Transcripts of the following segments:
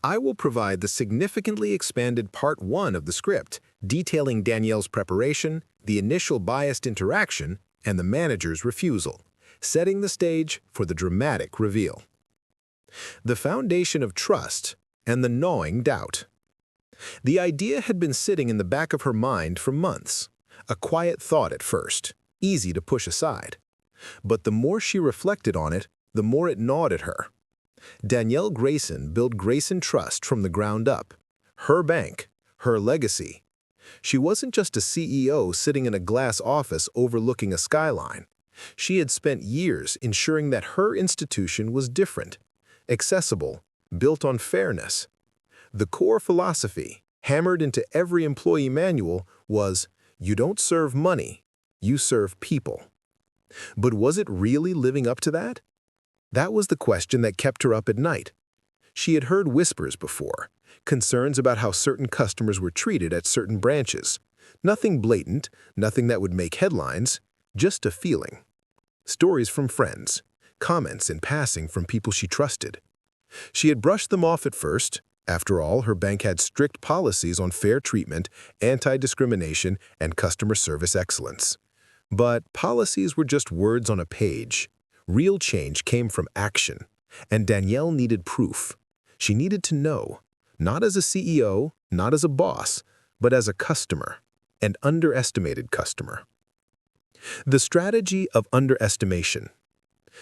I will provide the significantly expanded Part 1 of the script, detailing Danielle's preparation, the initial biased interaction, and the manager's refusal, setting the stage for the dramatic reveal. The foundation of trust and the gnawing doubt. The idea had been sitting in the back of her mind for months, a quiet thought at first, easy to push aside. But the more she reflected on it, the more it gnawed at her. Danielle Grayson built Grayson Trust from the ground up. Her bank, her legacy. She wasn't just a CEO sitting in a glass office overlooking a skyline. She had spent years ensuring that her institution was different, accessible, built on fairness. The core philosophy, hammered into every employee manual, was, you don't serve money, you serve people. But was it really living up to that? That was the question that kept her up at night. She had heard whispers before, concerns about how certain customers were treated at certain branches. Nothing blatant, nothing that would make headlines, just a feeling. Stories from friends, comments in passing from people she trusted. She had brushed them off at first. After all, her bank had strict policies on fair treatment, anti-discrimination, and customer service excellence. But policies were just words on a page. Real change came from action, and Danielle needed proof. She needed to know, not as a CEO, not as a boss, but as a customer, an underestimated customer. The strategy of underestimation.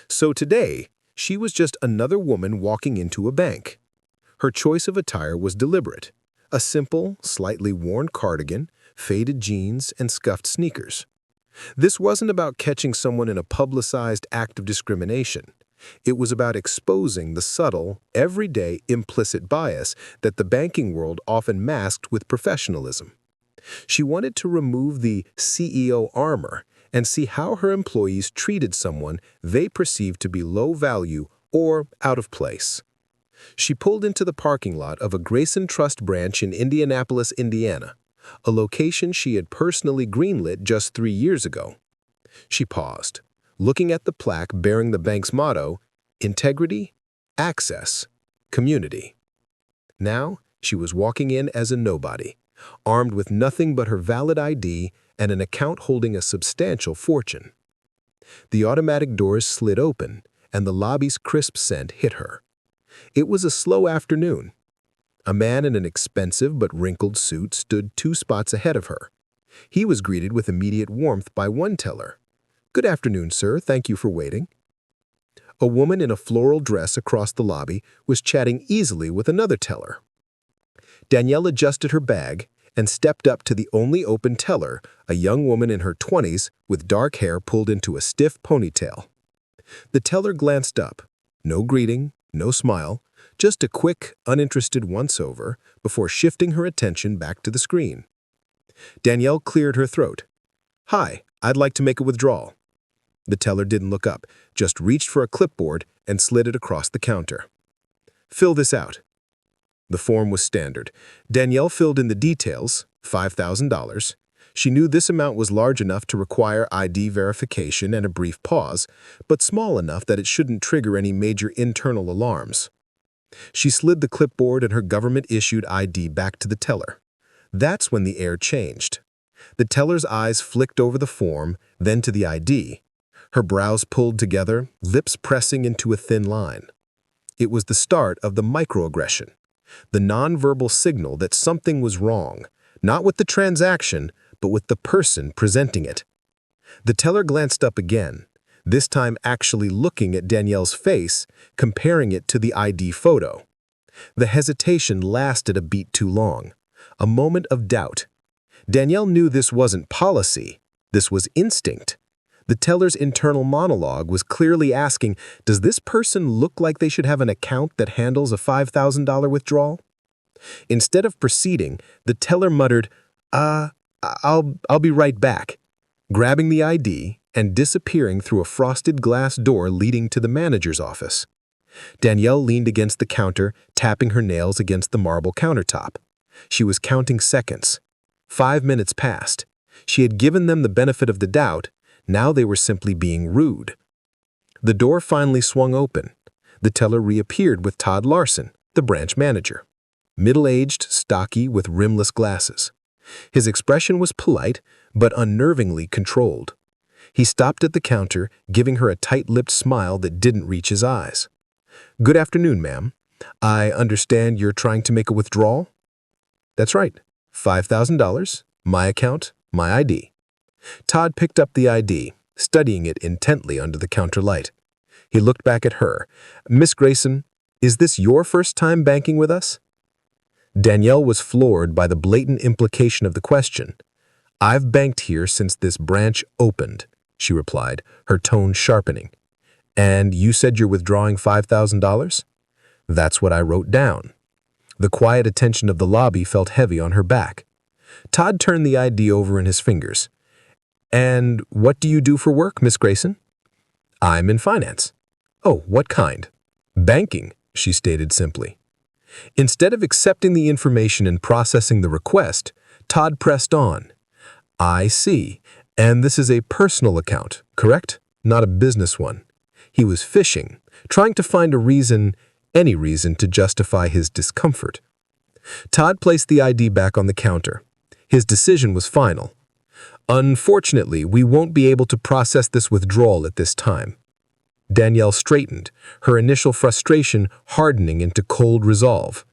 So today, she was just another woman walking into a bank. Her choice of attire was deliberate. A simple, slightly worn cardigan, faded jeans, and scuffed sneakers. This wasn't about catching someone in a publicized act of discrimination. It was about exposing the subtle, everyday implicit bias that the banking world often masked with professionalism. She wanted to remove the CEO armor and see how her employees treated someone they perceived to be low value or out of place. She pulled into the parking lot of a Grayson Trust branch in Indianapolis, Indiana, a location she had personally greenlit just 3 years ago. She paused, looking at the plaque bearing the bank's motto, Integrity, Access, Community. Now, she was walking in as a nobody, armed with nothing but her valid ID and an account holding a substantial fortune. The automatic doors slid open, and the lobby's crisp scent hit her. It was a slow afternoon. A man in an expensive but wrinkled suit stood 2 spots ahead of her. He was greeted with immediate warmth by one teller. "Good afternoon, sir. Thank you for waiting." A woman in a floral dress across the lobby was chatting easily with another teller. Danielle adjusted her bag and stepped up to the only open teller, a young woman in her 20s with dark hair pulled into a stiff ponytail. The teller glanced up. No greeting, no smile, just a quick, uninterested once-over before shifting her attention back to the screen. Danielle cleared her throat. "Hi, I'd like to make a withdrawal." The teller didn't look up, just reached for a clipboard and slid it across the counter. "Fill this out." The form was standard. Danielle filled in the details, $5,000. She knew this amount was large enough to require ID verification and a brief pause, but small enough that it shouldn't trigger any major internal alarms. She slid the clipboard and her government-issued ID back to the teller. That's when the air changed. The teller's eyes flicked over the form, then to the ID. Her brows pulled together, lips pressing into a thin line. It was the start of the microaggression, the nonverbal signal that something was wrong, not with the transaction, but with the person presenting it. The teller glanced up again, this time actually looking at Danielle's face, comparing it to the ID photo. The hesitation lasted a beat too long, a moment of doubt. Danielle knew this wasn't policy, this was instinct. The teller's internal monologue was clearly asking, does this person look like they should have an account that handles a $5,000 withdrawal? Instead of proceeding, the teller muttered, I'll be right back, grabbing the ID and disappearing through a frosted glass door leading to the manager's office. Danielle leaned against the counter, tapping her nails against the marble countertop. She was counting seconds. 5 minutes passed. She had given them the benefit of the doubt. Now they were simply being rude. The door finally swung open. The teller reappeared with Todd Larson, the branch manager. middle-aged, stocky, with rimless glasses. His expression was polite, but unnervingly controlled. He stopped at the counter, giving her a tight-lipped smile that didn't reach his eyes. "Good afternoon, ma'am. I understand you're trying to make a withdrawal?" "That's right. $5,000, my account, my ID." Todd picked up the ID, studying it intently under the counter light. He looked back at her. "Miss Grayson, is this your first time banking with us?" Danielle was floored by the blatant implication of the question. "I've banked here since this branch opened," she replied, her tone sharpening. "And you said you're withdrawing $5,000? "That's what I wrote down." The quiet attention of the lobby felt heavy on her back. Todd turned the ID over in his fingers. "And what do you do for work, Miss Grayson?" "I'm in finance." "Oh, what kind?" "Banking," she stated simply. Instead of accepting the information and processing the request, Todd pressed on. "I see. And this is a personal account, correct? Not a business one." He was fishing, trying to find a reason, any reason, to justify his discomfort. Todd placed the ID back on the counter. His decision was final. "Unfortunately, we won't be able to process this withdrawal at this time." Danielle straightened, her initial frustration hardening into cold resolve.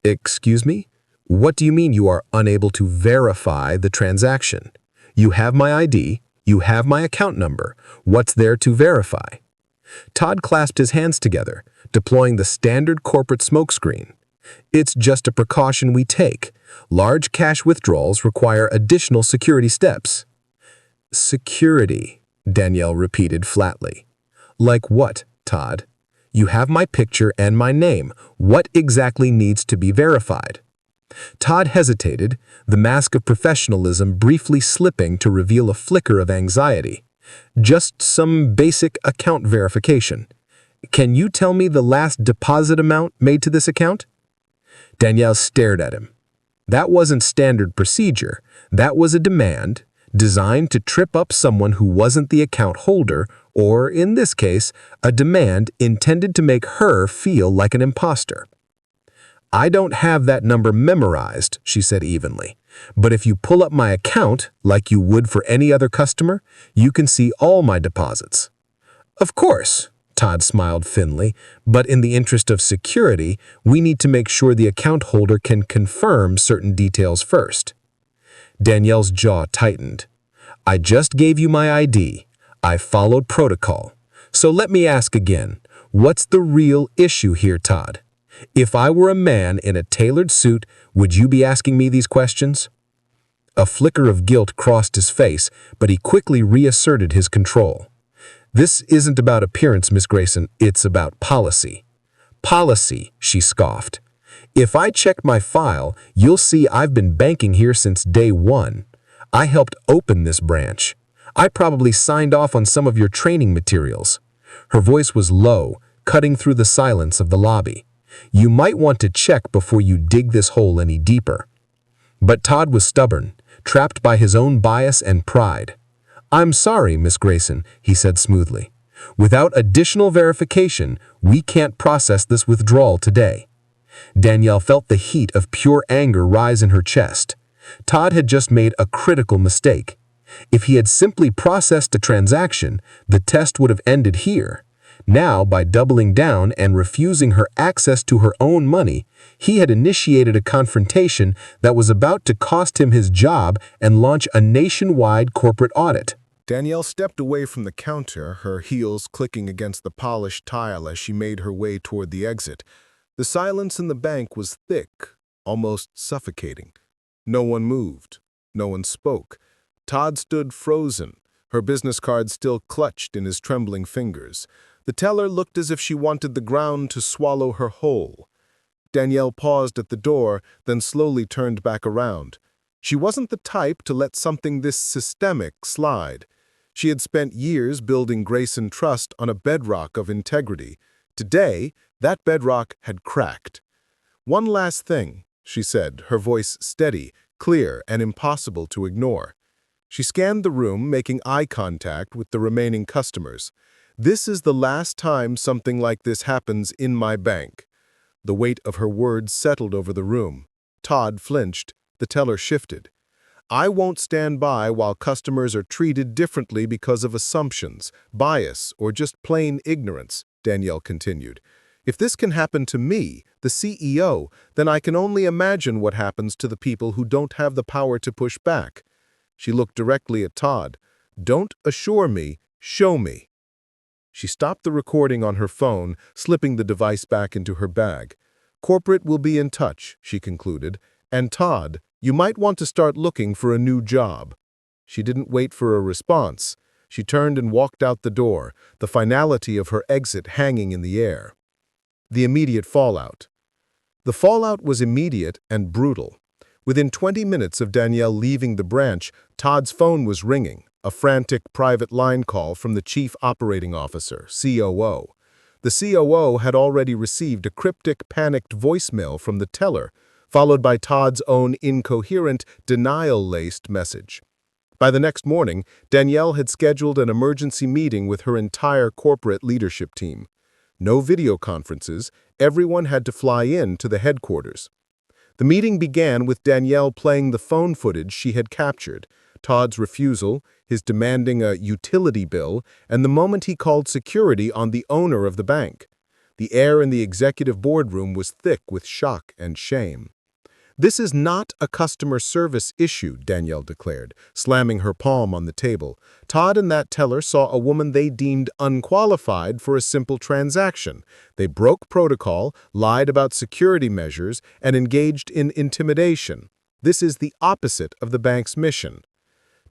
"Excuse me? What do you mean you are unable to verify the transaction? You have my ID, you have my account number. What's there to verify?" Todd clasped his hands together, deploying the standard corporate smokescreen. "It's just a precaution we take. Large cash withdrawals require additional security steps." "Security," Danielle repeated flatly. "Like what, Todd? You have my picture and my name. What exactly needs to be verified?" Todd hesitated, the mask of professionalism briefly slipping to reveal a flicker of anxiety. "Just some basic account verification. Can you tell me the last deposit amount made to this account?" Danielle stared at him. That wasn't standard procedure. That was a demand designed to trip up someone who wasn't the account holder, or, in this case, a demand intended to make her feel like an imposter. "I don't have that number memorized," she said evenly. "But if you pull up my account, like you would for any other customer, you can see all my deposits." "Of course," Todd smiled thinly, "but in the interest of security, we need to make sure the account holder can confirm certain details first." Danielle's jaw tightened. "I just gave you my ID. I followed protocol. So let me ask again, what's the real issue here, Todd? If I were a man in a tailored suit, would you be asking me these questions?" A flicker of guilt crossed his face, but he quickly reasserted his control. "This isn't about appearance, Miss Grayson. It's about policy." "Policy," she scoffed. "If I check my file, you'll see I've been banking here since day one. I helped open this branch. I probably signed off on some of your training materials." Her voice was low, cutting through the silence of the lobby. "You might want to check before you dig this hole any deeper." But Todd was stubborn, trapped by his own bias and pride. "I'm sorry, Miss Grayson," he said smoothly. "Without additional verification, we can't process this withdrawal today." Danielle felt the heat of pure anger rise in her chest. Todd had just made a critical mistake. If he had simply processed a transaction, the test would have ended here. Now, by doubling down and refusing her access to her own money, he had initiated a confrontation that was about to cost him his job and launch a nationwide corporate audit. Danielle stepped away from the counter, her heels clicking against the polished tile as she made her way toward the exit. The silence in the bank was thick, almost suffocating. No one moved. No one spoke. Todd stood frozen, her business card still clutched in his trembling fingers. The teller looked as if she wanted the ground to swallow her whole. Danielle paused at the door, then slowly turned back around. She wasn't the type to let something this systemic slide. She had spent years building Grayson trust on a bedrock of integrity. Today, that bedrock had cracked. "One last thing," she said, her voice steady, clear, and impossible to ignore. She scanned the room, making eye contact with the remaining customers. "This is the last time something like this happens in my bank. The weight of her words settled over the room. Todd flinched. The teller shifted. "I won't stand by while customers are treated differently because of assumptions, bias, or just plain ignorance," Danielle continued. "If this can happen to me, the CEO, then I can only imagine what happens to the people who don't have the power to push back." She looked directly at Todd. "Don't assure me, show me." She stopped the recording on her phone, slipping the device back into her bag. "Corporate will be in touch," she concluded. "And Todd, you might want to start looking for a new job." She didn't wait for a response. She turned and walked out the door, the finality of her exit hanging in the air. The immediate fallout. The fallout was immediate and brutal. Within 20 minutes of Danielle leaving the branch, Todd's phone was ringing, a frantic private line call from the Chief Operating Officer, COO. The COO had already received a cryptic, panicked voicemail from the teller, followed by Todd's own incoherent, denial-laced message. By the next morning, Danielle had scheduled an emergency meeting with her entire corporate leadership team. No video conferences, everyone had to fly in to the headquarters. The meeting began with Danielle playing the phone footage she had captured, Todd's refusal, his demanding a utility bill, and the moment he called security on the owner of the bank. The air in the executive boardroom was thick with shock and shame. "This is not a customer service issue," Danielle declared, slamming her palm on the table. "Todd and that teller saw a woman they deemed unqualified for a simple transaction. They broke protocol, lied about security measures, and engaged in intimidation. This is the opposite of the bank's mission."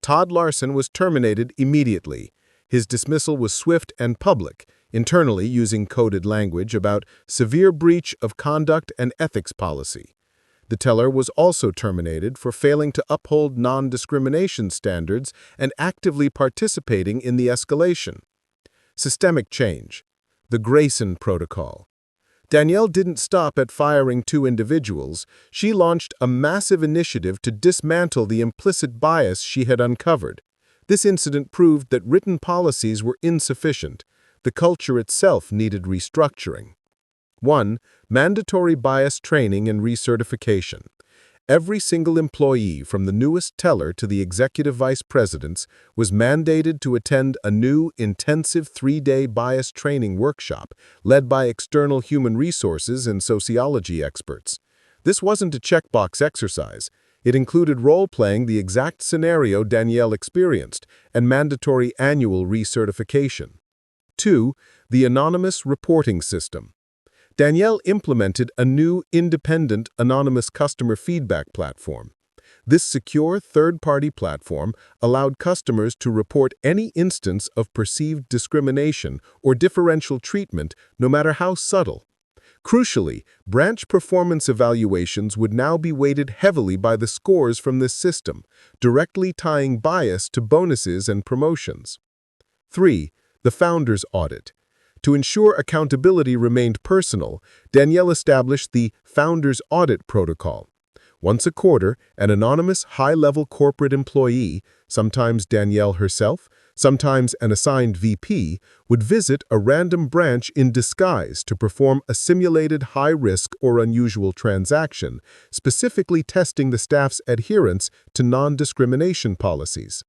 Todd Larson was terminated immediately. His dismissal was swift and public, internally using coded language about severe breach of conduct and ethics policy. The teller was also terminated for failing to uphold non-discrimination standards and actively participating in the escalation. Systemic change. The Grayson Protocol. Danielle didn't stop at firing 2 individuals. She launched a massive initiative to dismantle the implicit bias she had uncovered. This incident proved that written policies were insufficient. The culture itself needed restructuring. 1. Mandatory bias training and recertification. Every single employee, from the newest teller to the executive vice presidents, was mandated to attend a new, intensive 3-day bias training workshop led by external human resources and sociology experts. This wasn't a checkbox exercise. It included role-playing the exact scenario Danielle experienced and mandatory annual recertification. 2. The anonymous reporting system. Danielle implemented a new, independent, anonymous customer feedback platform. This secure third-party platform allowed customers to report any instance of perceived discrimination or differential treatment, no matter how subtle. Crucially, branch performance evaluations would now be weighted heavily by the scores from this system, directly tying bias to bonuses and promotions. 3. The Founders Audit. To ensure accountability remained personal, Danielle established the Founders Audit Protocol. Once a quarter, an anonymous high-level corporate employee, sometimes Danielle herself, sometimes an assigned VP, would visit a random branch in disguise to perform a simulated high-risk or unusual transaction, specifically testing the staff's adherence to non-discrimination policies.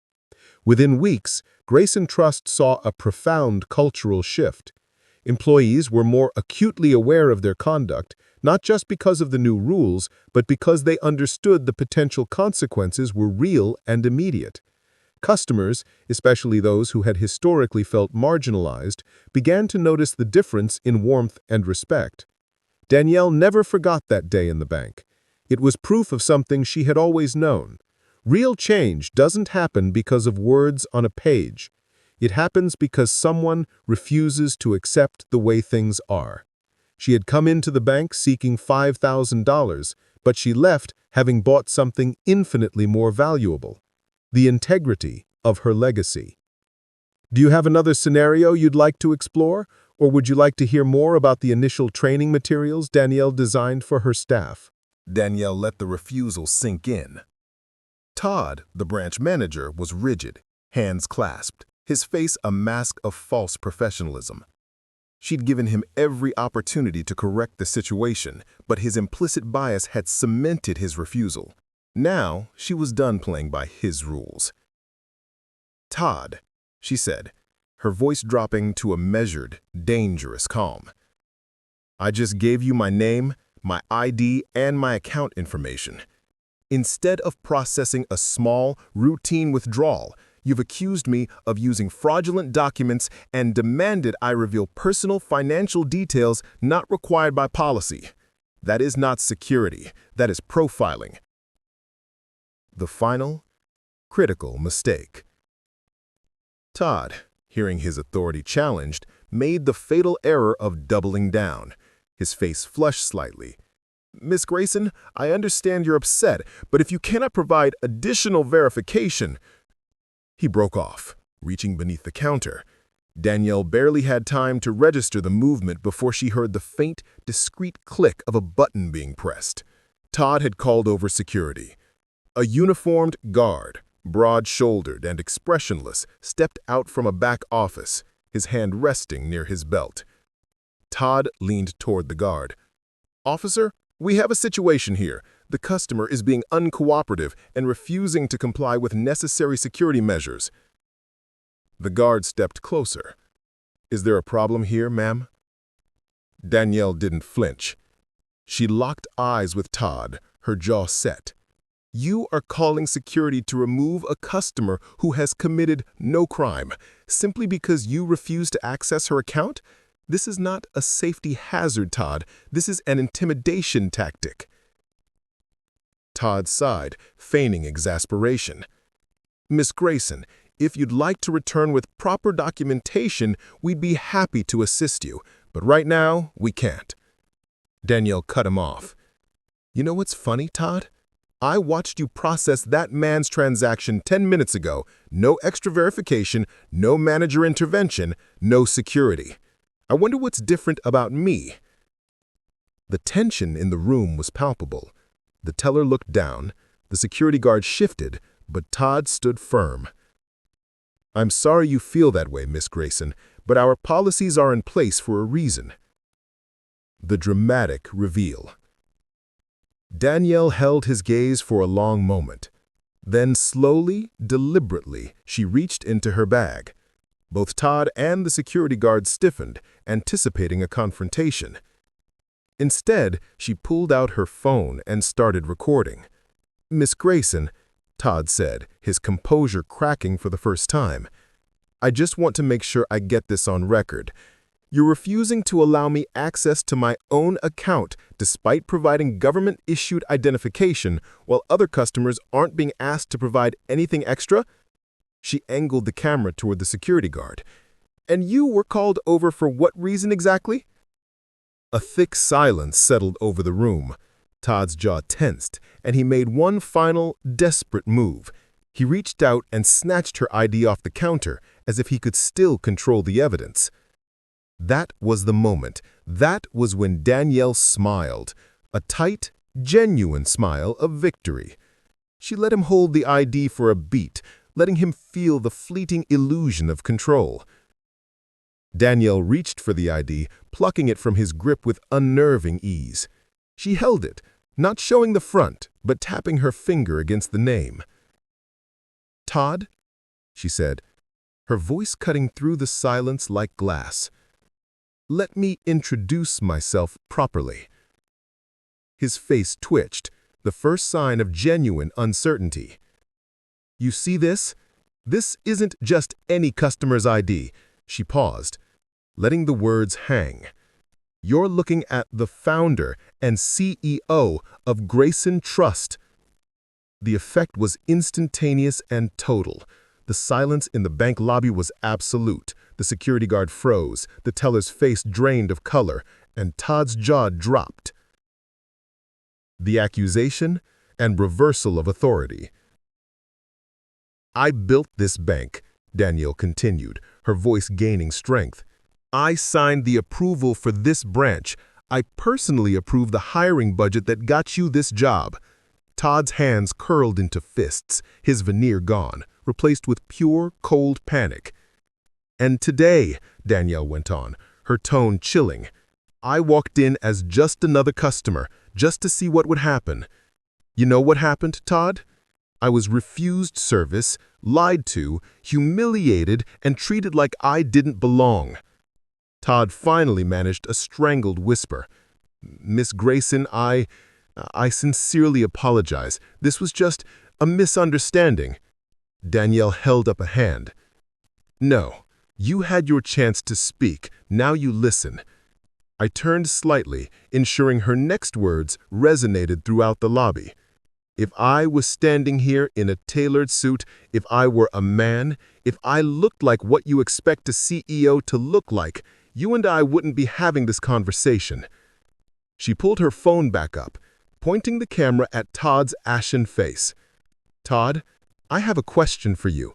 Within weeks, Grayson Trust saw a profound cultural shift. Employees were more acutely aware of their conduct, not just because of the new rules, but because they understood the potential consequences were real and immediate. Customers, especially those who had historically felt marginalized, began to notice the difference in warmth and respect. Danielle never forgot that day in the bank. It was proof of something she had always known. Real change doesn't happen because of words on a page. It happens because someone refuses to accept the way things are. She had come into the bank seeking $5,000, but she left having bought something infinitely more valuable: the integrity of her legacy. Do you have another scenario you'd like to explore, or would you like to hear more about the initial training materials Danielle designed for her staff? Danielle let the refusal sink in. Todd, the branch manager, was rigid, hands clasped, his face a mask of false professionalism. She'd given him every opportunity to correct the situation, but his implicit bias had cemented his refusal. Now, she was done playing by his rules. "Todd," she said, her voice dropping to a measured, dangerous calm. "I just gave you my name, my ID, and my account information. Instead of processing a small, routine withdrawal, you've accused me of using fraudulent documents and demanded I reveal personal financial details not required by policy. That is not security. That is profiling." The final, critical mistake. Todd, hearing his authority challenged, made the fatal error of doubling down. His face flushed slightly. "Miss Grayson, I understand you're upset, but if you cannot provide additional verification—" He broke off, reaching beneath the counter. Danielle barely had time to register the movement before she heard the faint, discreet click of a button being pressed. Todd had called over security. A uniformed guard, broad-shouldered and expressionless, stepped out from a back office, his hand resting near his belt. Todd leaned toward the guard. "Officer, we have a situation here. The customer is being uncooperative and refusing to comply with necessary security measures." The guard stepped closer. "Is there a problem here, ma'am?" Danielle didn't flinch. She locked eyes with Todd, her jaw set. "You are calling security to remove a customer who has committed no crime, simply because you refuse to access her account? This is not a safety hazard, Todd. This is an intimidation tactic." Todd sighed, feigning exasperation. "Miss Grayson, if you'd like to return with proper documentation, we'd be happy to assist you, but right now, we can't." Danielle cut him off. "You know what's funny, Todd? I watched you process that man's transaction 10 minutes ago. No extra verification, no manager intervention, no security. I wonder what's different about me." The tension in the room was palpable. The teller looked down, the security guard shifted, but Todd stood firm. "I'm sorry you feel that way, Miss Grayson, but our policies are in place for a reason." The dramatic reveal. Danielle held his gaze for a long moment. Then slowly, deliberately, she reached into her bag. Both Todd and the security guard stiffened, anticipating a confrontation. Instead, she pulled out her phone and started recording. "Miss Grayson," Todd said, his composure cracking for the first time, "I just want to make sure I get this on record. You're refusing to allow me access to my own account despite providing government-issued identification while other customers aren't being asked to provide anything extra?" She angled the camera toward the security guard. "And you were called over for what reason exactly?" A thick silence settled over the room. Todd's jaw tensed, and he made one final, desperate move. He reached out and snatched her ID off the counter as if he could still control the evidence. That was the moment. That was when Danielle smiled, a tight, genuine smile of victory. She let him hold the ID for a beat, letting him feel the fleeting illusion of control. Danielle reached for the ID, plucking it from his grip with unnerving ease. She held it, not showing the front, but tapping her finger against the name. "Todd," she said, her voice cutting through the silence like glass. "Let me introduce myself properly." His face twitched, the first sign of genuine uncertainty. "You see this? This isn't just any customer's ID." She paused, letting the words hang. "You're looking at the founder and CEO of Grayson Trust." The effect was instantaneous and total. The silence in the bank lobby was absolute. The security guard froze, the teller's face drained of color, and Todd's jaw dropped. The accusation and reversal of authority. "I built this bank," Danielle continued, her voice gaining strength. "I signed the approval for this branch. I personally approved the hiring budget that got you this job." Todd's hands curled into fists, his veneer gone, replaced with pure, cold panic. "And today," Danielle went on, her tone chilling. "I walked in as just another customer, just to see what would happen. You know what happened, Todd? I was refused service, lied to, humiliated, and treated like I didn't belong." Todd finally managed a strangled whisper. "Miss Grayson, I sincerely apologize. This was just a misunderstanding." Danielle held up a hand. "No, you had your chance to speak. Now you listen." I turned slightly, ensuring her next words resonated throughout the lobby. "If I was standing here in a tailored suit, if I were a man, if I looked like what you expect a CEO to look like, you and I wouldn't be having this conversation." She pulled her phone back up, pointing the camera at Todd's ashen face. "Todd, I have a question for you.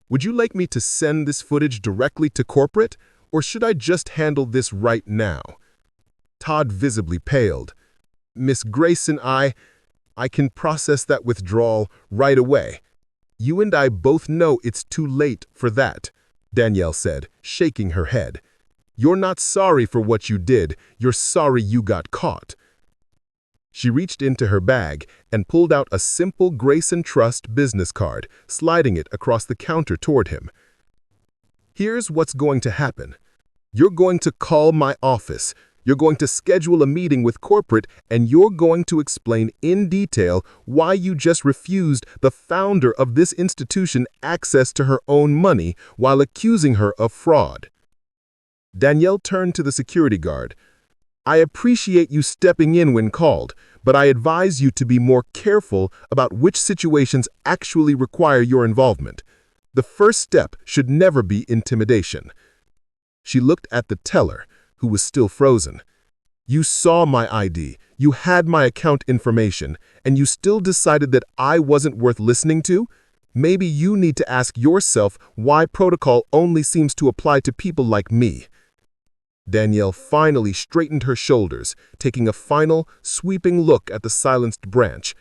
Would you like me to send this footage directly to corporate, or should I just handle this right now?" Todd visibly paled. "Miss Grayson, I can process that withdrawal right away." "You and I both know it's too late for that," Danielle said, shaking her head. "You're not sorry for what you did, you're sorry you got caught." She reached into her bag and pulled out a simple Grayson Trust business card, sliding it across the counter toward him. "Here's what's going to happen. You're going to call my office. You're going to schedule a meeting with corporate, and you're going to explain in detail why you just refused the founder of this institution access to her own money while accusing her of fraud." Danielle turned to the security guard. "I appreciate you stepping in when called, but I advise you to be more careful about which situations actually require your involvement. The first step should never be intimidation." She looked at the teller, who was still frozen. "You saw my ID, you had my account information, and you still decided that I wasn't worth listening to? Maybe you need to ask yourself why protocol only seems to apply to people like me." Danielle finally straightened her shoulders, taking a final, sweeping look at the silenced branch.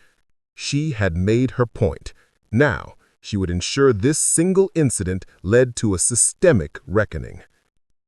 She had made her point. Now, she would ensure this single incident led to a systemic reckoning.